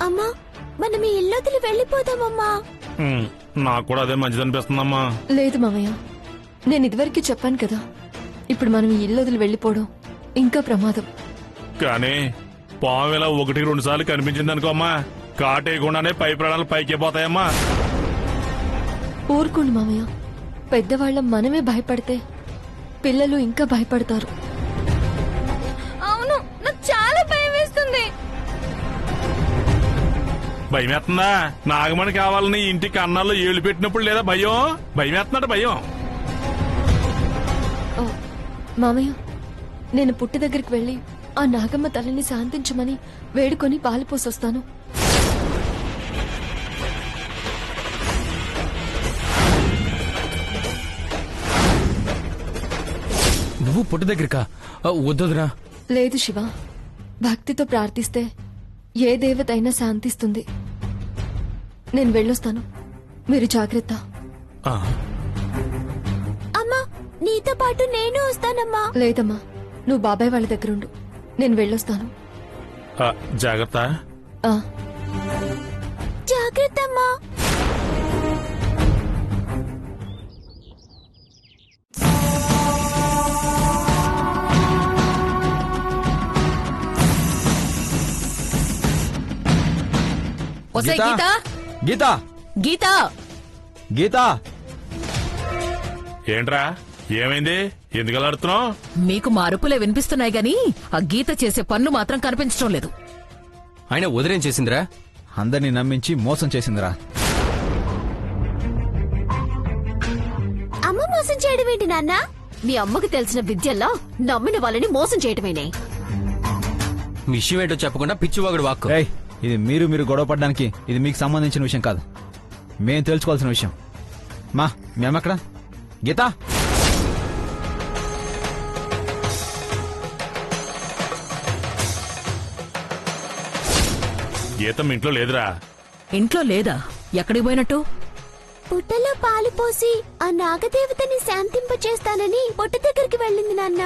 అమ్మా మనం ఈ ఇల్లు వదిలి వెళ్ళిపోదామమ్మా. నాకు కూడా అదే మంచిది అనిపిస్తుందమ్మా. లేదు మామయ్య, నేను ఇదివరకు చెప్పాను కదా, ఇప్పుడు మనం ఈ ఇల్లు వదిలి వెళ్ళిపోవడం ఇంకా ప్రమాదం. కానీ పాము ఇలా 1-2 సార్లు కనిపించింది అనుకో అమ్మా, కాటేయకుండానే పై ప్రాణాలు పైకి పోతాయమ్మా. ఊరుకోండి మామయ్య, పెద్దవాళ్ళం మనమే భయపడితే పిల్లలు ఇంకా భయపడతారు. అవును, నాకు చాలా భయం వేస్తుంది. భయమేస్తుందా? నాగమణి కావాలని ఇంటికి అన్నాల్లో ఏళ్ళు పెట్టినప్పుడు లేదా భయం? భయమేస్తున్నాడు భయం. మామయ్య, నేను పుట్టి దగ్గరికి వెళ్లి ఆ నాగమ్మ తల్లిని శాంతించమని వేడుకొని పాలిపోసొస్తాను. నువ్వు పుట్టి దగ్గరికా? వద్దురా. లేదు శివ, భక్తితో ప్రార్థిస్తే ఏ దేవత అయినా శాంతిస్తుంది. నేను వెళ్ళొస్తాను, మీరు జాగ్రత్త. అమ్మా, నీతో పాటు నేను వస్తానమ్మా. లేదమ్మా, నువ్వు బాబాయ్ వాళ్ళ దగ్గరుండు, నేను వెళ్ళొస్తాను. జాగ్రత్త. జాగ్రత్త అమ్మా. గీతా గీతా గీతా గీతా ఏంట్రా, ఏమైంది? ఎందుకు అలా అడుగుతున్నావ్? మీకు మా అరుపులే వినిపిస్తున్నాయి గాని ఆ గీత చేసే పనులు మాత్రం కనిపించడం లేదు. ఆయన వదిలేం చేసిందిరా? అందరినీ నమ్మించి మోసం చేసిందిరా. అమ్మ మోసం చేయడం ఏంటి నాన్న? మీ అమ్మకు తెలిసిన విద్యల్లో నమ్మిన వాళ్ళని మోసం చేయటమేనే. విషయం ఏంటో చెప్పకుండా పిచ్చివాగుడు వాక్కు. ఏయ్, ఇది మీరు గొడవ పడ్డానికి ఇది మీకు సంబంధించిన విషయం కాదు, మేం తెలుసుకోవాల్సిన విషయం. మేమక్కడ గీతా. గీతం ఇంట్లో లేదురా. ఇంట్లో లేదా? ఎక్కడికి పోయినట్టు? పుట్టలో పాలు పోసి ఆ నాగదేవతని శాంతింపచేస్తానని పుట్ట దగ్గరికి వెళ్ళింది నాన్న.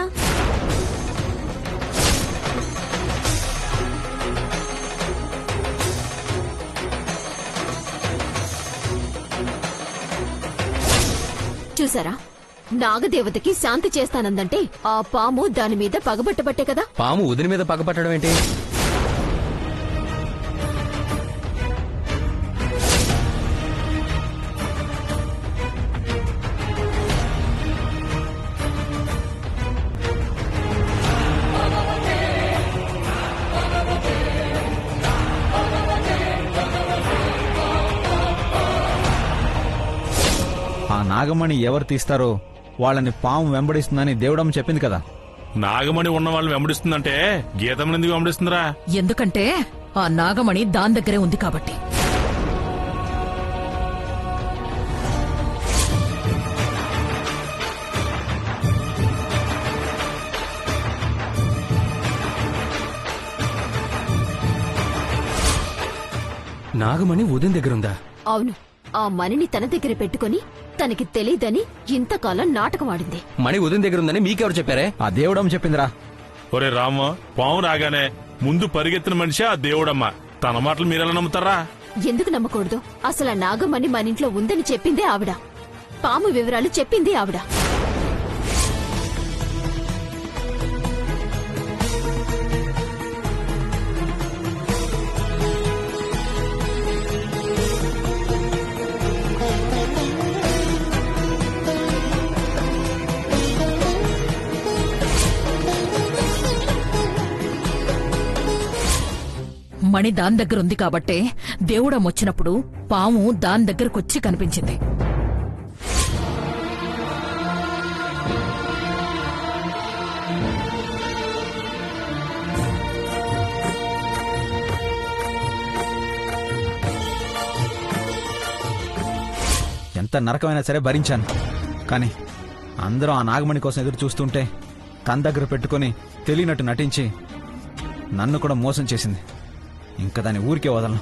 చూసారా, నాగదేవతకి శాంతి చేస్తానందంటే ఆ పాము దాని మీద పగబట్టబట్టే కదా. పాము ఉదిని మీద పగపట్టడం ఏంటి? ఆ నాగమణి ఎవరు తీస్తారో వాళ్ళని పాము వెంబడిస్తుందని దేవుడమ్మ చెప్పింది కదా. నాగమణి ఉన్న వాళ్ళని వెంబడిస్తుందంటే గీతం ఎందుకు వెంబడిస్తుందిరా? ఎందుకంటే ఆ నాగమణి దాని దగ్గరే ఉంది కాబట్టి. నాగమణి ఉదయం దగ్గరుందా? అవును, ఆ మణిని తన దగ్గర పెట్టుకుని తనకి తెలీదని ఇంతకాలం నాటకం ఆడింది. మణి ఉదయం దగ్గరుందని మీకెవరు చెప్పారే? ఆ దేవుడమ్మ చెప్పిందిరా. ఒరే రామ, పాము రాగానే ముందు పరిగెత్తిన మనిషి ఆ దేవుడమ్మ. తన మాటలు మీరెలా నమ్ముతారా? ఎందుకు నమ్మకూడదు? అసలు ఆ నాగమణి మన ఇంట్లో ఉందని చెప్పిందే ఆవిడ, పాము వివరాలు చెప్పింది ఆవిడ. మణి దాని దగ్గర ఉంది కాబట్టే దేవుడమ్మొచ్చినప్పుడు పాము దాని దగ్గరకొచ్చి కనిపించింది. ఎంత నరకమైనా సరే భరించాను, కానీ అందరూ ఆ నాగమణి కోసం ఎదురు చూస్తుంటే తన దగ్గర పెట్టుకుని తెలియనట్టు నటించి నన్ను కూడా మోసం చేసింది. ఇంకా దాని ఊరికే వదలను.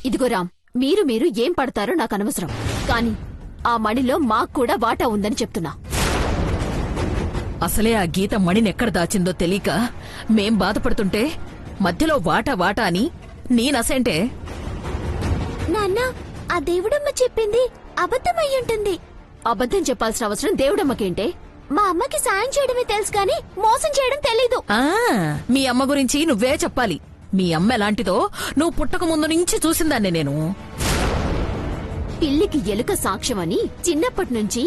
ఇదిగో రామ్, మీరు ఏం పడతారో నాకు అనవసరం. కానీ ఆ మణిలో మాకు కూడా వాటా ఉందని చెప్తున్నా. అసలే ఆ గీత మణినెక్కడ దాచిందో తెలియక మేం బాధపడుతుంటే మధ్యలో వాటా వాటా అని నేనసేంటే. నాన్న, ఆ దేవుడమ్మ చెప్పింది అబద్ధమయ్యుంటుంది. అబద్ధం చెప్పాల్సిన అవసరం దేవుడమ్మకేంటే? మా అమ్మకి సాయం చేయడమే తెలుసు కానీ మోసం చేయడం తెలీదు. ఆ మీ అమ్మ గురించి నువ్వే చెప్పాలి. మీ అమ్మ ఎలాంటిదో నువ్వు పుట్టక ముందు నుంచి చూసిందాన్నే నేను. పిల్లికి ఎలుక సాక్ష్యమని చిన్నప్పటి నుంచి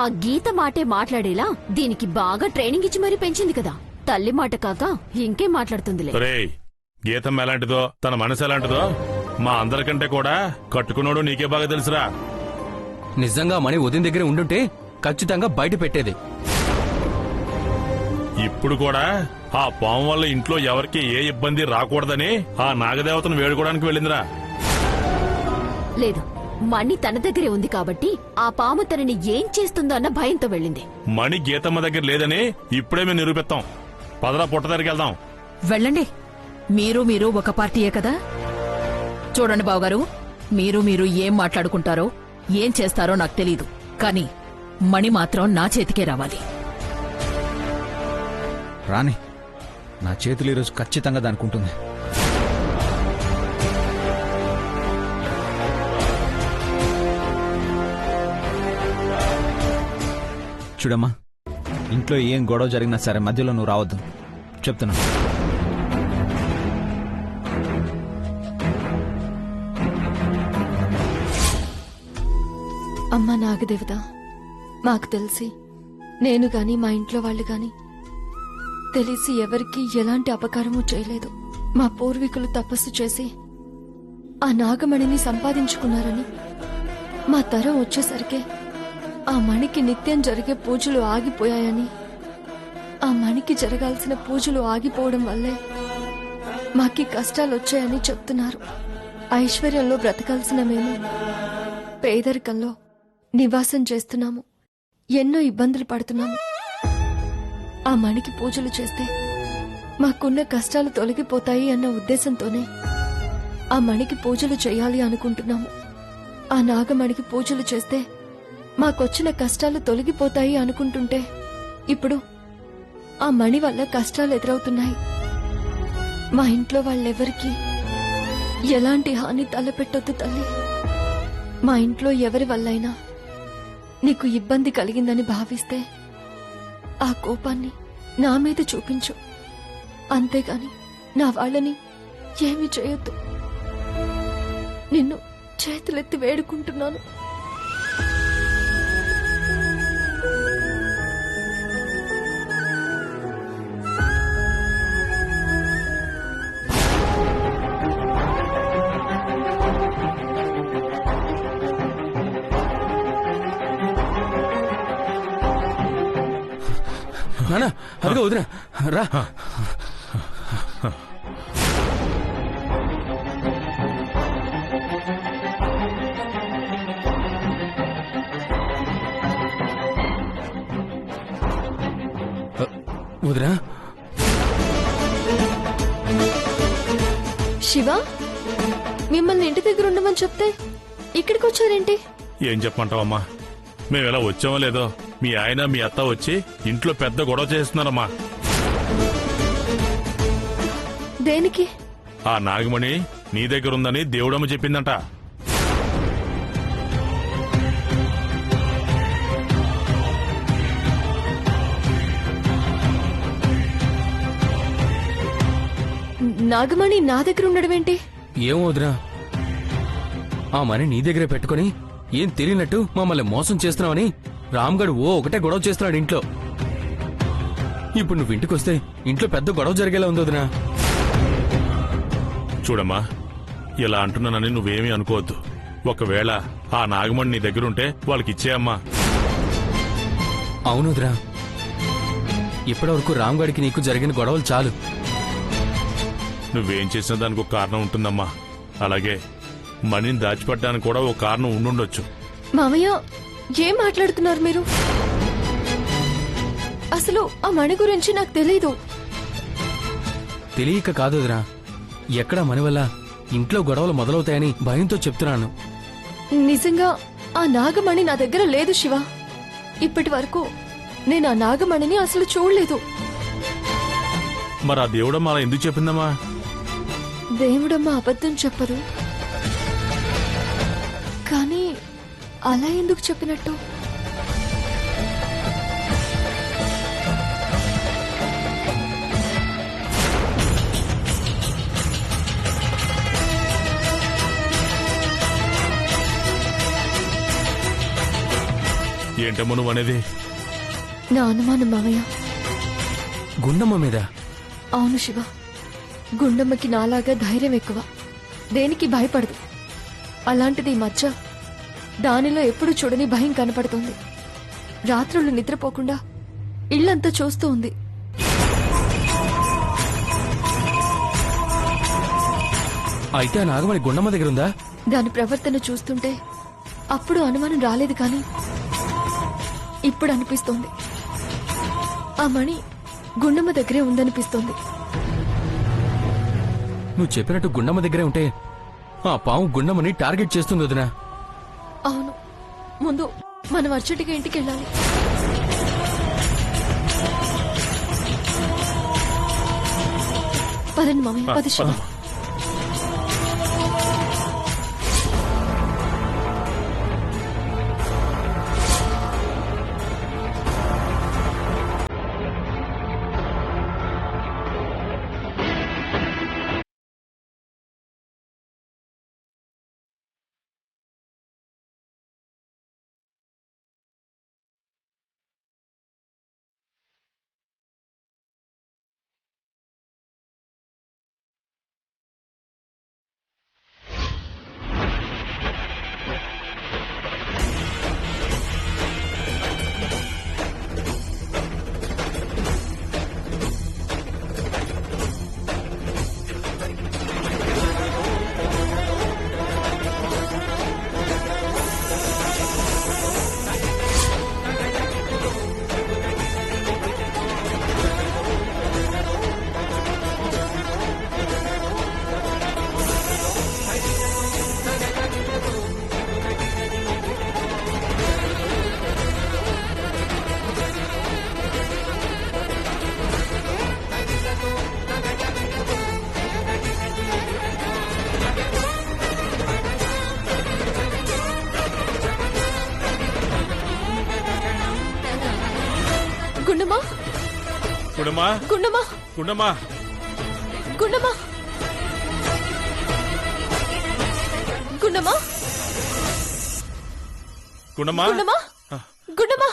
ఆ గీత మాటే మాట్లాడేలా దీనికి బాగా ట్రైనింగ్ ఇచ్చి మరీ పెంచింది కదా. తల్లి మాట కాక ఇంకేం మాట్లాడుతుందిలే. రేయ్, గీతం ఎలాంటిదో తన మనసు ఎలాంటిదో మా అందరికంటే కూడా కట్టుకున్నాడు నీకే బాగా తెలుసురా. నిజంగా మణి ఉదయం దగ్గర ఉండుంటే ఖచ్చితంగా బయట పెట్టేది. ఇప్పుడు కూడా ఆ పాము వల్ల ఇంట్లో ఎవరికి ఏ ఇబ్బంది రాకూడదని ఆ నాగదేవతను వేడుకోవడానికి వెళ్ళిందిరా. లేదు, మణి తన దగ్గరే ఉంది కాబట్టి ఆ పాము తనని ఏం చేస్తుందో అన్న భయంతో వెళ్ళింది. మణి గీతమ్మ దగ్గర లేదని ఇప్పుడే మేము నిరూపిస్తాం. పదరా పుట్ట దగ్గరికి వెళ్దాం. వెళ్ళండి. మీరు ఒక పార్టీయే కదా. చూడండి బావగారు, మీరు ఏం మాట్లాడుకుంటారో ఏం చేస్తారో నాకు తెలీదు. కానీ మణి మాత్రం నా చేతికే రావాలి. రాని, నా చేతులు ఈరోజు ఖచ్చితంగా దానికి ఉంటుంది. చూడమ్మా, ఇంట్లో ఏం గొడవ జరిగినా సరే మధ్యలో నువ్వు రావద్దు చెప్తున్నా. అమ్మా నాగదేవత, మాకు తెలిసి నేను గాని మా ఇంట్లో వాళ్ళు గాని తెలిసి ఎవరికీ ఎలాంటి అపకారమూ చేయలేదు. మా పూర్వీకులు తపస్సు చేసి ఆ నాగమణిని సంపాదించుకున్నారని మా తరం వచ్చేసరికి ఆ మణికి నిత్యం జరిగే పూజలు ఆగిపోయాయని, ఆ మణికి జరగాల్సిన పూజలు ఆగిపోవడం వల్లే మాకి కష్టాలొచ్చాయని చెప్తున్నారు. ఐశ్వర్యంలో బ్రతకాల్సిన మేము పేదరికంలో నివాసం చేస్తున్నాము. ఎన్నో ఇబ్బందులు పడుతున్నాము. ఆ మణికి పూజలు చేస్తే మాకున్న కష్టాలు తొలగిపోతాయి అన్న ఉద్దేశంతోనే ఆ మణికి పూజలు చేయాలి అనుకుంటున్నాము. ఆ నాగమణికి పూజలు చేస్తే మాకొచ్చిన కష్టాలు తొలగిపోతాయి అనుకుంటుంటే ఇప్పుడు ఆ మణి వల్ల కష్టాలు ఎదురవుతున్నాయి. మా ఇంట్లో వాళ్ళెవరికీ ఎలాంటి హాని తలపెట్టొద్దు తల్లి. మా ఇంట్లో ఎవరి వల్లైనా నీకు ఇబ్బంది కలిగిందని భావిస్తే ఆ కోపాన్ని నా మీద చూపించు. అంతేగాని నా వాళ్ళని ఏమీ చేయొద్దు. నిన్ను చేతులెత్తి వేడుకుంటున్నాను. నానా, అదిగో వదినా, రా. వదినా, శివ, మిమ్మల్ని ఇంటి దగ్గర ఉండమని చెప్తే ఇక్కడికి వచ్చారేంటి? ఏం చెప్పమంటావమ్మా, మేము ఇలా వచ్చామో లేదో మీ ఆయన మీ అత్త వచ్చి ఇంట్లో పెద్ద గొడవ చేస్తున్నారమ్మా. దేనికి? ఆ నాగమణి నీ దగ్గర ఉందని దేవుడమ్మ చెప్పిందంట. నాగమణి నా దగ్గర ఉండడమేంటి? ఏం వదినా, ఆ మని నీ దగ్గరే పెట్టుకుని ఏం తెలియనట్టు మమ్మల్ని మోసం చేస్తున్నావని రామ్గఢ్ ఒకటే గొడవ చేస్తున్నాడు ఇంట్లో. ఇప్పుడు నువ్వు ఇంటికొస్తే ఇంట్లో పెద్ద గొడవ జరిగేలా ఉంది వదినా. చూడమ్మా, ఇలా అంటున్నానని నువ్వేమీ అనుకోవద్దు. ఒకవేళ ఆ నాగమణి నీ దగ్గరుంటే వాళ్ళకి ఇచ్చేయమ్మా. అవును వదినా, ఇప్పటివరకు రామ్గఢ్కి నీకు జరిగిన గొడవలు చాలు. నువ్వేం చేసిన దానికి ఒక కారణం ఉంటుందమ్మా. అలాగే మణిని దాచిపెట్టడానికి కూడా ఒక కారణం ఉండుండొచ్చు. మామయ్య, ఏం మాట్లాడుతున్నారు మీరు? అసలు ఆ మణి గురించి నాకు తెలీదు. తెలియక కాదు వదినా, ఎక్కడా మని వల్ల ఇంట్లో గొడవలు మొదలవుతాయని భయంతో చెప్తున్నాను. నిజంగా ఆ నాగమణి నా దగ్గర లేదు శివ. ఇప్పటి వరకు నేను ఆ నాగమణిని అసలు చూడలేదు. మరి ఆ దేవుడమ్మ అలా ఎందుకు చెప్పిందమ్మా? దేవుడమ్మ అబద్ధం చెప్పదు, కానీ అలా ఎందుకు చెప్పినట్టు? ఏంటమ్మా నువ్వు అనేది? నా అనుమానం మావయ్య. గుండమ్మ మీద? అవును శివ, గుండమ్మకి నాలాగా ధైర్యం ఎక్కువ, దేనికి భయపడదు. అలాంటిది ఈ మధ్య దానిలో ఎప్పుడు చూడని భయం కనపడుతోంది. రాత్రులు నిద్రపోకుండా ఇళ్లంతా చూస్తూ ఉంది. అయితే ఆ నాగమణి గుండమ్మ దగ్గర ఉందా? దాని ప్రవర్తన చూస్తుంటే అప్పుడు అనుమానం రాలేదు, కానీ ఇప్పుడు అనిపిస్తోంది ఆ మణి గుండమ్మ దగ్గరే ఉందనిపిస్తోంది. నువ్వు చెప్పినట్టు గుండమ్మ దగ్గరే ఉంటే ఆ పాము గుండమ్మని టార్గెట్ చేస్తుంది వదినా. అవును, ముందు మనం అర్జెంటుగా ఇంటికి వెళ్ళాలి. పదండి మామయ్య, పద శివ. గుండమ్మా, గుండమ్మా, గుండమ్మా, గుండమ్మా, గుండమ్మా, గుండమ్మా, గుండమ్మా, గుండమ్మా, గుండమ్మా.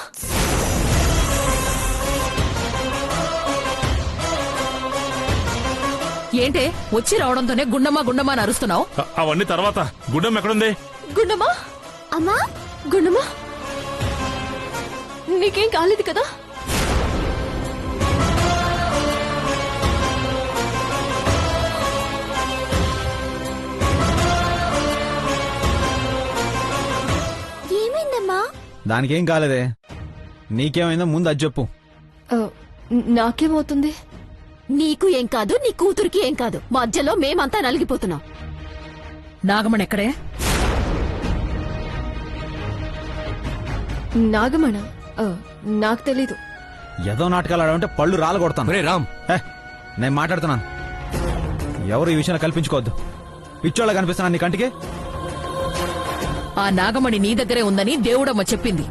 ఏంటే వచ్చి రావడంతోనే గుండమ్మ గుండమ్మ అని అరుస్తున్నావు? అవన్నీ తర్వాత. గుండమ్మ ఎక్కడుంది? గుండమ్మా, అమ్మా, గుండమ్మా, నీకేం కాలేదు కదా? ఏమైందమ్మా? దానికేం కాలేదే. నీకేమైందో ముందు అది చెప్పు. ఆ, నాకేమవుతుంది? నీకు ఏం కాదు, నీ కూతురికి ఏం కాదు. మధ్యలో మేమంతా నలిగిపోతున్నాం. నాగమణి ఎక్కడే? నాగమణ? నాకు తెలీదు. ఏదో నాటకాలు ఆడమంటే పళ్ళు రాలు కొడతాను. ఒరే రామ్, నేను మాట్లాడుతున్నాను. ఎవరు ఈ విషయాన్ని కల్పించుకోవద్దు. పిచ్చోళ్ళ కనిపిస్తున్నాను నీ కంటికి. ఆ నాగమణి నీ దగ్గరే ఉందని దేవుడమ్మ చెప్పింది.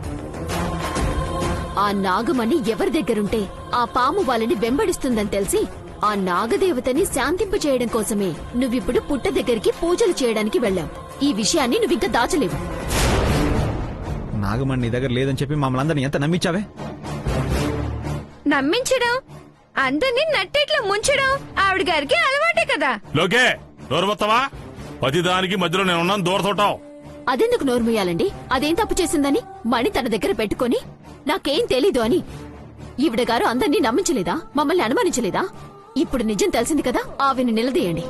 ఆ నాగమణి ఎవరి దగ్గరుంటే ఆ పాము వాళ్ళని వెంబడిస్తుందని తెలిసి ఆ నాగదేవతని శాంతింప చేయడం కోసమే నువ్విప్పుడు పుట్ట దగ్గరికి పూజలు చేయడానికి వెళ్ళావు. ఈ విషయాన్ని నువ్వింకా దాచలేవు. నాగమణి నీ దగ్గర లేదని చెప్పి మమ్మల్ని అందరినీ ఎంత నమ్మించావే? నమ్మించడం, అందరినీ నట్టేట్లా ముంచడం ఆవిడ గారికి అలవాటే కదా. లోకే నోరు మొత్తవా? ప్రతిదానికి మధ్యలో నేనున్నాను, దూరతోటావు. అదెందుకు నోర్ముయాలండి? అదేం తప్పు చేసిందని మణి తన దగ్గర పెట్టుకుని నాకేం తెలీదు అని ఈవిడ గారు అందరినీ నమ్మించలేదా? మమ్మల్ని అనుమానించలేదా? ఇప్పుడు నిజం తెలిసింది కదా, ఆవిని నిలదీయండి.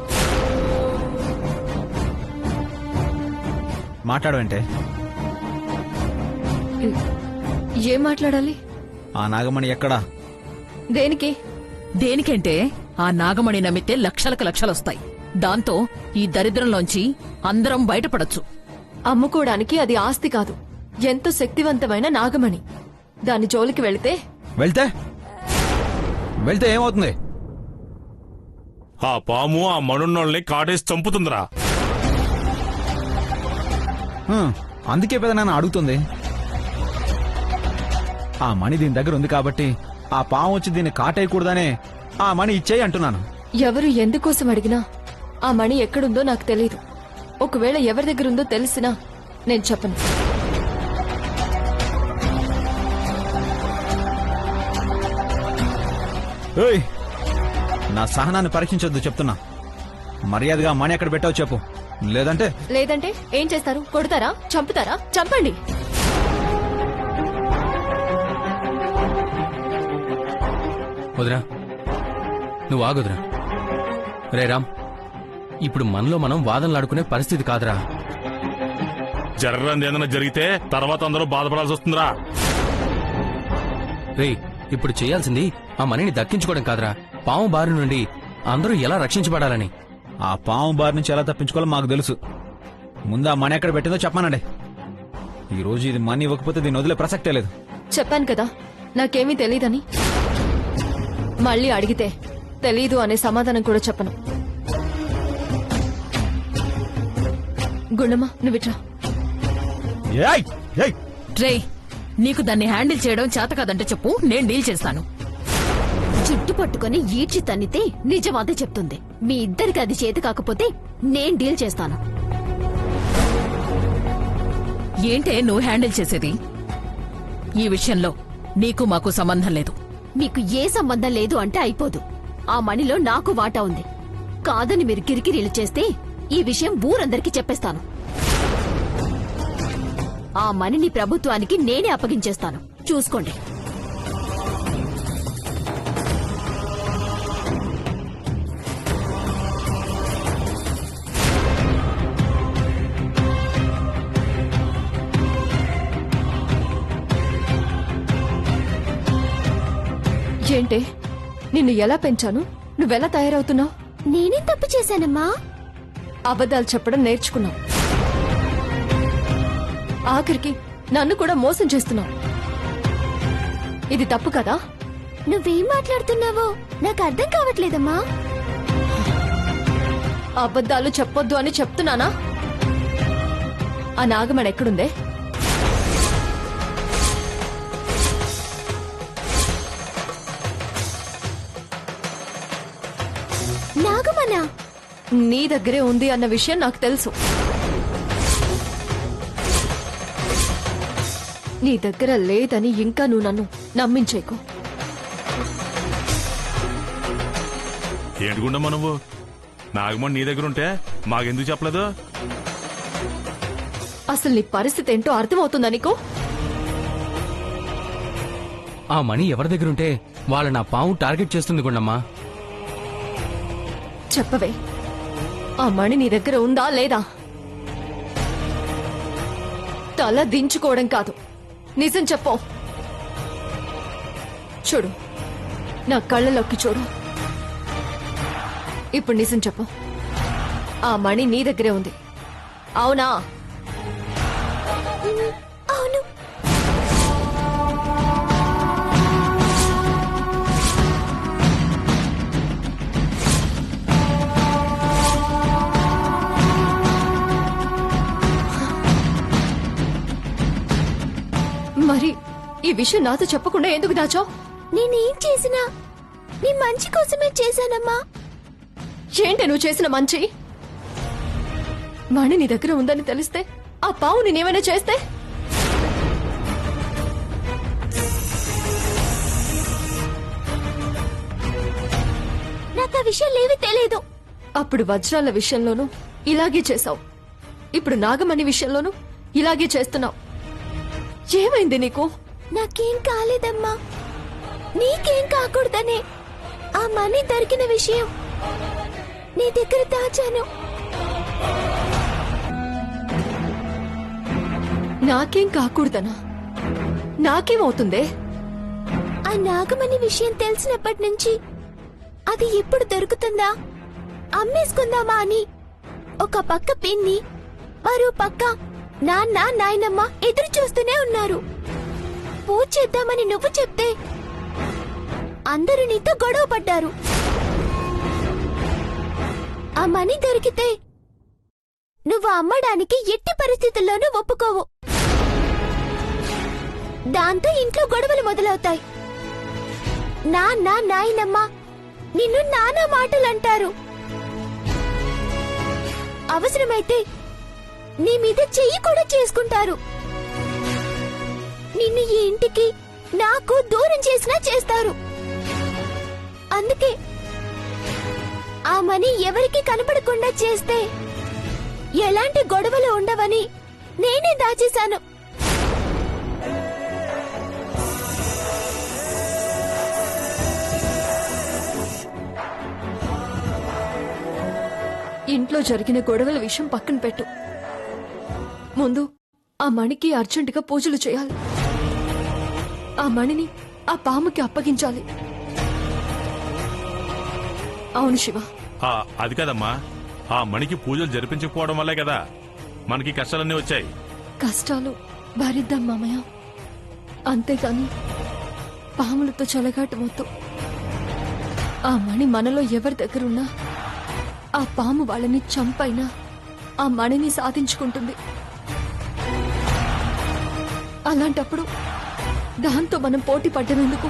మాట్లాడవంటే ఏం మాట్లాడాలి? ఆ నాగమణి ఎక్కడా? దేనికి? దేనికంటే ఆ నాగమణి నమ్మితే లక్షలకు లక్షలొస్తాయి. దాంతో ఈ దరిద్రంలోంచి అందరం బయటపడొచ్చు. అమ్ముకోవడానికి అది ఆస్తి కాదు, ఎంతో శక్తివంతమైన నాగమణి. దాని జోలికి వెళితే వెళ్తే వెళ్తే ఏమవుతుంది? ఆ పాము ఆ మనున్నోళ్ళని కాటేసి చంపుతుందిరా. అందుకే పెద్ద నాన్న అడుగుతుంది. ఆ మణి దీని దగ్గర ఉంది కాబట్టి ఆ పాము వచ్చి దీన్ని కాటేయకూడదనే ఆ మణి ఇచ్చేయి అంటున్నాను. ఎవరు ఎందుకోసం అడిగినా ఆ మణి ఎక్కడుందో నాకు తెలీదు. ఒకవేళ ఎవరి దగ్గర ఉందో తెలిసినా నేను చెప్పను. ఏయ్, నా సహనాన్ని పరీక్షించొద్దు చెప్తున్నా. మర్యాదగా మణి ఎక్కడ పెట్టావు చెప్పు, లేదంటే లేదంటే ఏం చేస్తారు? కొడతారా? చంపుతారా? చంపండి. వదినా, నువ్వు ఆగుదురా. రే రామ్, ఇప్పుడు మనలో మనం వాదనలాడుకునే పరిస్థితి కాదురా. జరగని ఏదైనా జరిగితే తర్వాత అందరూ బాధపడాల్సి వస్తుందిరా. రే, ఇప్పుడు చేయాల్సింది ఆ మనీని దక్కించుకోవడం కాదురా, పాము బారి నుండి అందరూ ఎలా రక్షించబడాలని. ఆ పాము బారి నుంచి ఎలా తప్పించుకోవాలో మాకు తెలుసు. ముందు ఆ మణి ఎక్కడ పెట్టిందో చెప్పమానండి. ఈ రోజు ఇది మనీ ఇవ్వకపోతే దీన్ని వదిలే ప్రసక్తే లేదు. చెప్పాను కదా నాకేమీ తెలీదని. మళ్ళీ అడిగితే తెలీదు అనే సమాధానం కూడా చెప్పను. గుండమ్మ, నువ్విట్రా. ఏయ్, ఏయ్. రే, నీకు దాన్ని హ్యాండిల్ చేయడం చేత కాదంటే చెప్పు, నేను డీల్ చేస్తాను. చుట్టు పట్టుకుని ఈడ్చి తన్నితే నిజం అదే చెప్తుంది. మీ ఇద్దరికి అది చేతి కాకపోతే నేను డీల్ చేస్తాను. ఏంటే నువ్వు హ్యాండిల్ చేసేది? ఈ విషయంలో నీకు మాకు సంబంధం లేదు. మీకు ఏ సంబంధం లేదు అంటే అయిపోదు. ఆ మణిలో నాకు వాటా ఉంది. కాదని మీరు కిరికిరీలు చేస్తే ఈ విషయం ఊరందరికీ చెప్పేస్తాను. ఆ మణిని ప్రభుత్వానికి నేనే అప్పగించేస్తాను. చూసుకోండి. ఏంటే, నిన్ను ఎలా పెంచాను? నువ్వెలా తయారవుతున్నావు? నేనే తప్పు చేశానమ్మా. అబద్ధాలు చెప్పడం నేర్చుకున్నావు. ఆఖరికి నన్ను కూడా మోసం చేస్తున్నావు. ఇది తప్పు కదా? నువ్వేం మాట్లాడుతున్నావో నాకు అర్థం కావట్లేదమ్మా. అబద్ధాలు చెప్పొద్దు అని చెప్తున్నానా? ఆ నాగమణి ఎక్కడుందే? నాగమనా? నీ దగ్గరే ఉంది అన్న విషయం నాకు తెలుసు. నీ దగ్గర లేదని ఇంకా నువ్వు నన్ను నమ్మించేకు. ఏంటిగుండమ్మా నువ్వు? నాగమణి నీ దగ్గర ఉంటే మాకెందుకు చెప్పలేదు? అసలు నీ పరిస్థితి ఏంటో అర్థమవుతుందా నీకు? ఆ మనీ ఎవరి దగ్గరుంటే వాళ్ళ నా పాము టార్గెట్ చేస్తుంది గుండమ్మా. చెప్పవే, ఆ మణి నీ దగ్గర ఉందా లేదా? తల దించుకోవడం కాదు, నిజం చెప్పు. చూడు, నా కళ్ళలోకి చూడు. ఇప్పుడు నిజం చెప్పు. ఆ మణి నీ దగ్గరే ఉంది, అవునా? అవును. మరి ఈ విషయం నాతో చెప్పకుండా ఎందుకు దాచావు? నేనేం చేసినా నీ మంచి కోసమే చేశానమ్మా. ఏంటి నువ్వు చేసిన మంచి? మణి నీ దగ్గర ఉందని తెలిస్తే ఆ పావు నేనేమైనా చేస్తే? నాకు ఆ విషయాలేవీ తెలియదు. అప్పుడు వజ్రాల విషయంలోనూ ఇలాగే చేశావు, ఇప్పుడు నాగమణి విషయంలోనూ ఇలాగే చేస్తున్నావు. ఏమైంది నీకు? నాకేం కాలేదమ్మా. నీకేం కాకూడదనే ఆ మనీ దొరికిన విషయం నీ దగ్గర దాచాను. నాకేం కాకూడదనా? నాకేమవుతుందే? ఆ నాగమణి విషయం తెలిసినప్పటి నుంచి అది ఎప్పుడు దొరుకుతుందా అమ్మేసుకుందామా అని ఒక పక్క పిన్ని మరో పక్క నాన్న నాయనమ్మ ఎదురు చూస్తూనే ఉన్నారు. పూజ చేద్దామని నువ్వు చెప్తే అందరూ నీతో గొడవ పడ్డారు. ఆ మనీ దొరికితే నువ్వు అమ్మడానికి ఎట్టి పరిస్థితుల్లోనూ ఒప్పుకోవు. దాంతో ఇంట్లో గొడవలు మొదలవుతాయి. నాన్న నాయనమ్మ నిన్ను నానా మాటలంటారు. అవసరమైతే నీ మీద చెయ్యి కూడా చేసుకుంటారు. నిన్ను ఈ ఇంటికి నాకు దూరం చేసినా చేస్తారు. అందుకే ఆ మనీ ఎవరికి కనపడకుండా చేస్తే ఎలాంటి గొడవలు ఉండవని నేనే దాచేశాను. ఇంట్లో జరిగిన గొడవల విషయం పక్కన పెట్టు. ముందు ఆ మణికి అర్జెంటుగా పూజలు చేయాలి. ఆ మణిని ఆ పాముకి అప్పగించాలి. అవును శివ. అది కదమ్మా, ఆ మణికి పూజలు జరిపించకపోవడం వల్లే కదా మనకి కష్టాలన్నీ వచ్చాయి. కష్టాలు భరిద్దాం మామయ్య, అంతేగాని పాములతో చెలగాట మొత్తం. ఆ మణి మనలో ఎవరి దగ్గరున్నా ఆ పాము వాళ్ళని చంపైనా ఆ మణిని సాధించుకుంటుంది. అలాంటప్పుడు దాంతో మనం పోటీ పడ్డమెందుకు?